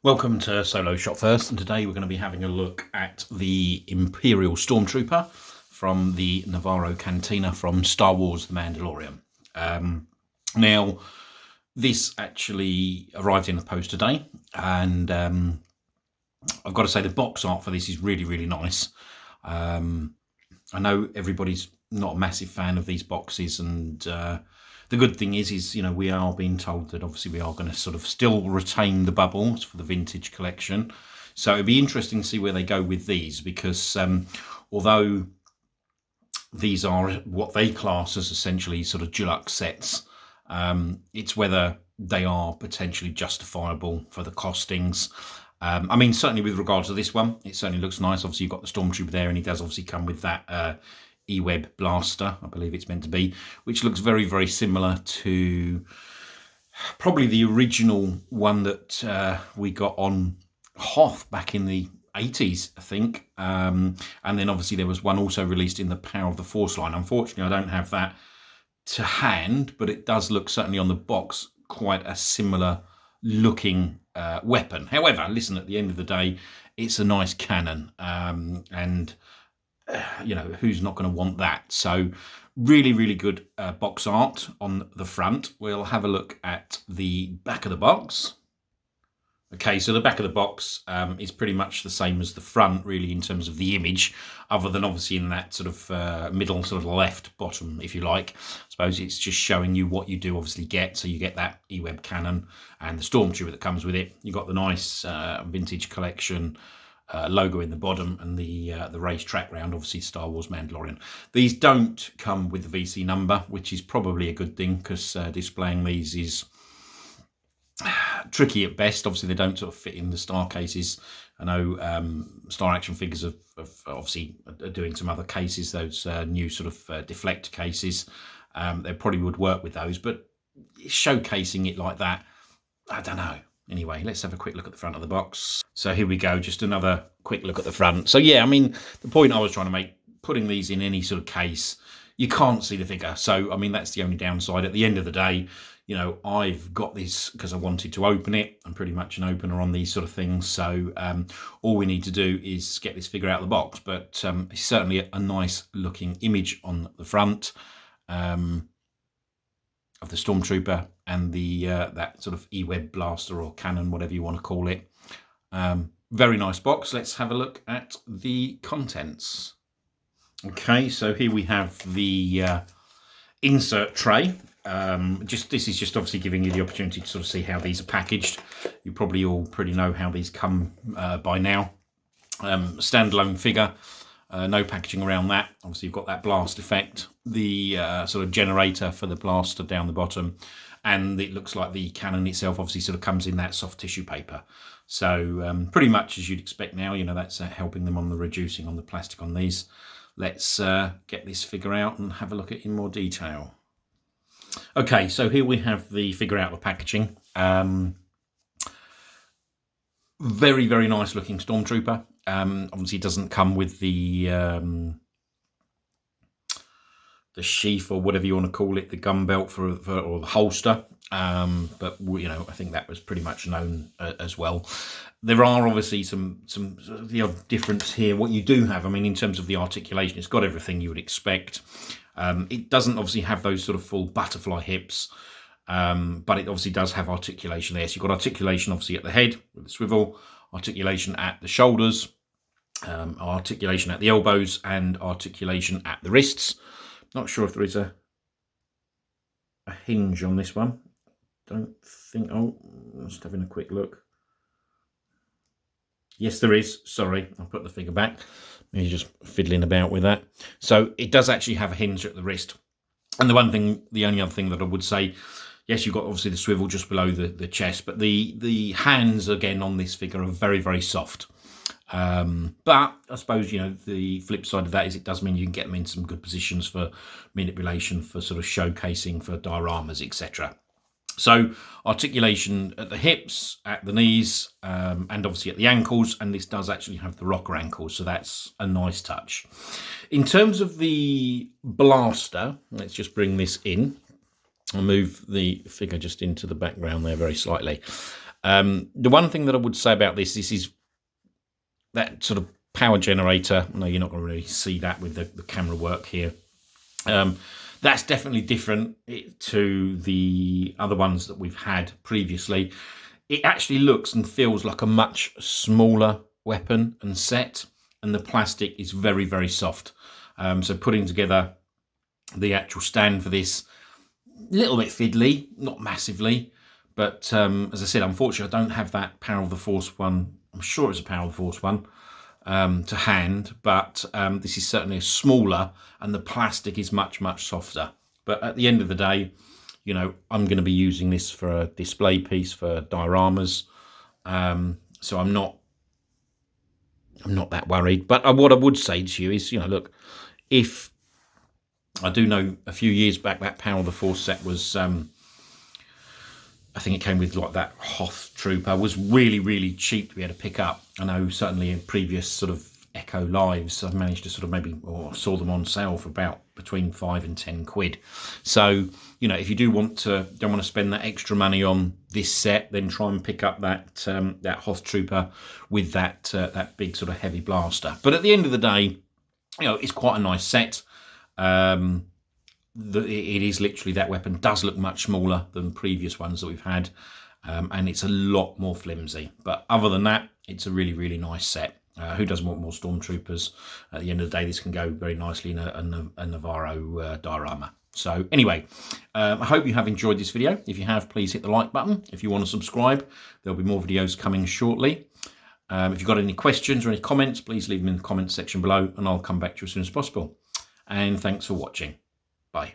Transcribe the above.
Welcome to Solo Shot First, and today we're going to be having a look at the Imperial Stormtrooper from the Nevarro Cantina from Star Wars The Mandalorian. Now, this actually arrived in the post today, and I've got to say the box art for this is really, really nice. I know everybody's not a massive fan of these boxes, and the good thing is we are being told that obviously we are going to sort of still retain the bubbles for the vintage collection. So it'd be interesting to see where they go with these, because although these are what they class as essentially sort of deluxe sets, it's whether they are potentially justifiable for the costings. I mean, certainly with regards to this one, it certainly looks nice. Obviously, you've got the Stormtrooper there, and he does obviously come with that E-Web blaster, I believe it's meant to be, which looks very, very similar to probably the original one that we got on Hoth back in the 80s, I think. And then obviously there was one also released in the Power of the Force line. Unfortunately, I don't have that to hand, but it does look certainly on the box quite a similar looking weapon. However, listen, at the end of the day, it's a nice cannon, and who's not going to want that? So really, really good box art on the front. We'll have a look at the back of the box. Okay, so the back of the box is pretty much the same as the front, really, in terms of the image, other than obviously in that sort of middle sort of left bottom, if you like. I suppose it's just showing you what you do obviously get. So you get that E-Web cannon and the Stormtrooper that comes with it. You've got the nice vintage collection logo in the bottom, and the racetrack round, obviously Star Wars Mandalorian. These don't come with the VC number, which is probably a good thing, because displaying these is tricky at best. Obviously, they don't sort of fit in the star cases. I know Star Action Figures have obviously are doing some other cases, those new sort of deflect cases. They probably would work with those, but showcasing it like that, I don't know. Anyway, let's have a quick look at the front of the box. So here we go, just another quick look at the front. So yeah, I mean, the point I was trying to make, putting these in any sort of case, you can't see the figure. So, I mean, that's the only downside. At the end of the day, I've got this because I wanted to open it. I'm pretty much an opener on these sort of things. So all we need to do is get this figure out of the box. But it's certainly a nice looking image on the front of the Stormtrooper and the that sort of E-Web blaster or cannon, whatever you want to call it. Very nice box. Let's have a look at the contents. Okay, so here we have the insert tray. This is just obviously giving you the opportunity to sort of see how these are packaged. You probably all pretty know how these come by now. Standalone figure. No packaging around that. Obviously, you've got that blast effect, the sort of generator for the blaster down the bottom, and it looks like the cannon itself obviously sort of comes in that soft tissue paper. So pretty much as you'd expect now, that's helping them on the reducing on the plastic on these. Let's get this figure out and have a look at it in more detail. Okay, so here we have the figure out of the packaging. Very, very nice looking Stormtrooper. Obviously, it doesn't come with the sheath or whatever you want to call it, the gun belt or the holster. But I think that was pretty much known as well. There are obviously some the odd difference here. What you do have, I mean, in terms of the articulation, it's got everything you would expect. It doesn't obviously have those sort of full butterfly hips, but it obviously does have articulation there. So you've got articulation obviously at the head with the swivel, articulation at the shoulders, articulation at the elbows, and articulation at the wrists. Not sure if there is a hinge on this one. Don't think. Oh, just having a quick look. Yes, there is. Sorry, I'll put the figure back. You're just fiddling about with that. So it does actually have a hinge at the wrist. And the only other thing that I would say, yes, you've got obviously the swivel just below the chest, but the hands again on this figure are very, very soft. But I suppose, the flip side of that is it does mean you can get them in some good positions for manipulation, for sort of showcasing for dioramas, etc. So articulation at the hips, at the knees, and obviously at the ankles, and this does actually have the rocker ankles, so that's a nice touch. In terms of the blaster, let's just bring this in. I'll move the figure just into the background there very slightly. The one thing that I would say about this is that sort of power generator. I know you're not going to really see that with the camera work here. That's definitely different to the other ones that we've had previously. It actually looks and feels like a much smaller weapon and set, and the plastic is very, very soft. So putting together the actual stand for this, a little bit fiddly, not massively, but as I said, unfortunately, I don't have that Power of the Force one. I'm sure it's a Power of the Force one to hand, but this is certainly smaller, and the plastic is much, much softer. But at the end of the day, you know, I'm going to be using this for a display piece for dioramas, so I'm not that worried. But what I would say to you is, you know, look, if I do know a few years back that Power of the Force set was, I think it came with like that Hoth Trooper, was really, really cheap to be able to pick up. I know certainly in previous sort of Echo Lives, I've managed to sort of saw them on sale for about between 5 and 10 quid. So, you know, if you don't want to spend that extra money on this set, then try and pick up that that Hoth Trooper with that big sort of heavy blaster. But at the end of the day, you know, it's quite a nice set. It is literally, that weapon does look much smaller than previous ones that we've had, and it's a lot more flimsy. But other than that, it's a really, really nice set. Who doesn't want more Stormtroopers? At the end of the day, this can go very nicely in a Nevarro diorama. So anyway, I hope you have enjoyed this video. If you have, please hit the like button. If you want to subscribe, there'll be more videos coming shortly. If you've got any questions or any comments, please leave them in the comments section below, and I'll come back to you as soon as possible. And thanks for watching. Bye.